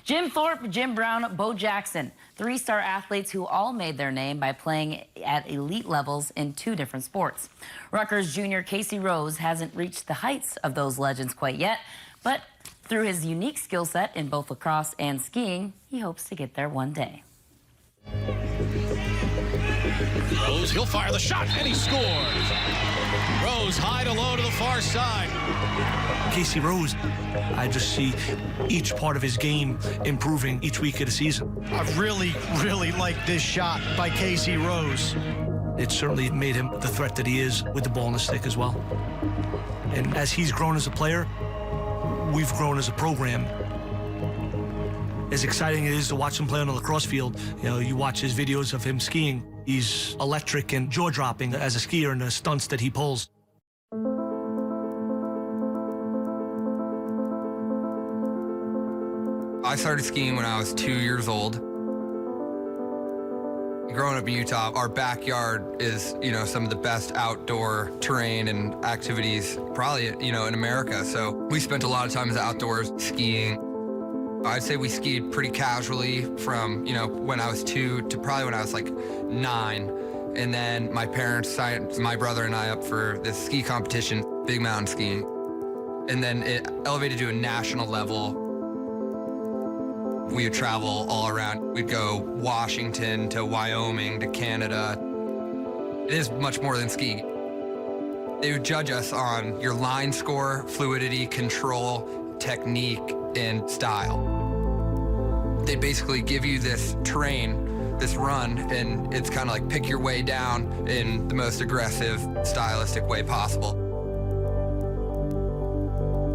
Jim Thorpe, Jim Brown, Bo Jackson, three-star athletes who all made their name by playing at elite levels in two different sports. Rutgers junior Casey Rose hasn't reached the heights of those legends quite yet, but through his unique skill set in both lacrosse and skiing, he hopes to get there one day. Rose, he'll fire the shot, and he scores. Rose high to low to the far side. Casey Rose, I just see each part of his game improving each week of the season. I really like this shot by Casey Rose. It certainly made him the threat that he is with the ball and the stick as well. And as he's grown as a player, we've grown as a program. As exciting it is to watch him play on the lacrosse field, you watch his videos of him skiing. He's electric and jaw-dropping as a skier and the stunts that he pulls. I started skiing when I was 2 years old. Growing up in Utah, our backyard is, some of the best outdoor terrain and activities probably, in America. So we spent a lot of time outdoors skiing. I'd say we skied pretty casually from, when I was 2 to probably when I was like 9. And then my parents signed my brother and I up for this ski competition, big mountain skiing. And then it elevated to a national level. We would travel all around. We'd go Washington to Wyoming to Canada. It is much more than skiing. They would judge us on your line score, fluidity, control, technique, and style. They basically give you this terrain, this run, and it's kind of like pick your way down in the most aggressive, stylistic way possible.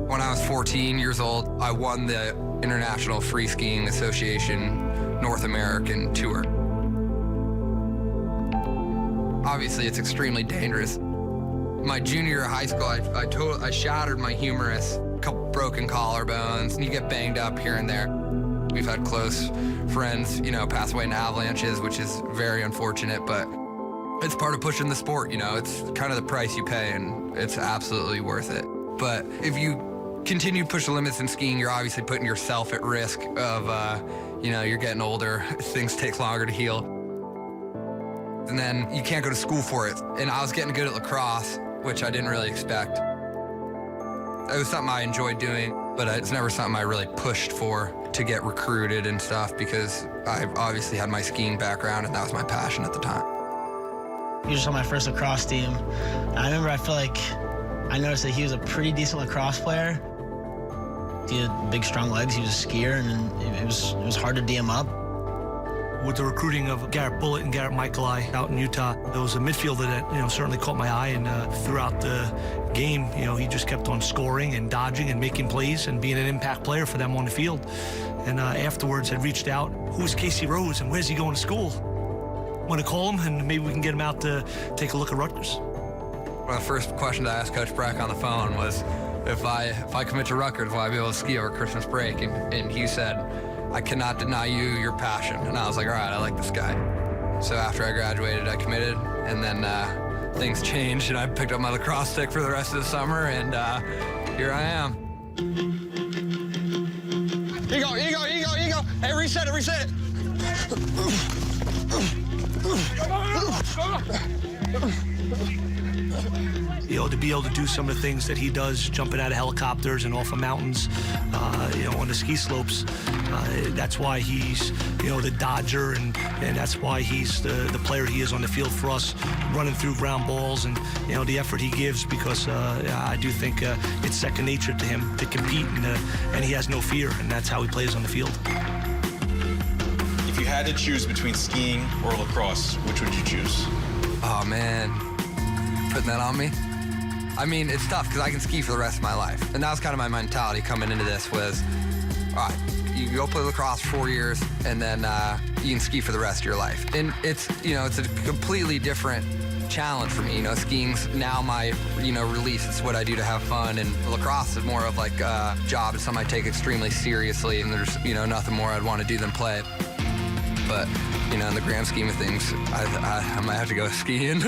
When I was 14 years old, I won the International Free Skiing Association North American Tour. Obviously, it's extremely dangerous. My junior year of high school, I shattered my humerus, a couple broken collarbones, and you get banged up here and there. We've had close friends, pass away in avalanches, which is very unfortunate, but it's part of pushing the sport, It's kind of the price you pay, and it's absolutely worth it. But if you continue to push the limits in skiing, you're obviously putting yourself at risk of, you're getting older, things take longer to heal. And then you can't go to school for it. And I was getting good at lacrosse, which I didn't really expect. It was something I enjoyed doing, but it's never something I really pushed for to get recruited and stuff because I obviously had my skiing background and that was my passion at the time. He was on my first lacrosse team. I remember I noticed that he was a pretty decent lacrosse player. He had big, strong legs. He was a skier, and it was hard to D him up. With the recruiting of Garrett Bullitt and Garrett Michaeli out in Utah, there was a midfielder that certainly caught my eye, and throughout the game, he just kept on scoring and dodging and making plays and being an impact player for them on the field. And afterwards, I reached out, who's Casey Rose and where's he going to school? I'm going to call him, and maybe we can get him out to take a look at Rutgers. One of the first questions I asked Coach Brack on the phone was, if I commit to Rutgers, will I be able to ski over Christmas break? And he said, I cannot deny you your passion. And I was like, all right, I like this guy. So after I graduated, I committed, and then things changed, and I picked up my lacrosse stick for the rest of the summer, and here I am. Here you go. Hey, reset it. To be able to do some of the things that he does, jumping out of helicopters and off of mountains, on the ski slopes, that's why he's, the dodger, and that's why he's the player he is on the field for us, running through ground balls and, the effort he gives, because I do think it's second nature to him to compete, and he has no fear, and that's how he plays on the field. If you had to choose between skiing or lacrosse, which would you choose? Oh, man. Putting that on me? I mean, it's tough because I can ski for the rest of my life. And that was kind of my mentality coming into this was, all right, you go play lacrosse for 4 years, and then you can ski for the rest of your life. And it's, it's a completely different challenge for me. Skiing's now my, release. It's what I do to have fun. And lacrosse is more of like a job. It's something I take extremely seriously, and there's, nothing more I'd want to do than play it. But, in the grand scheme of things, I might have to go skiing.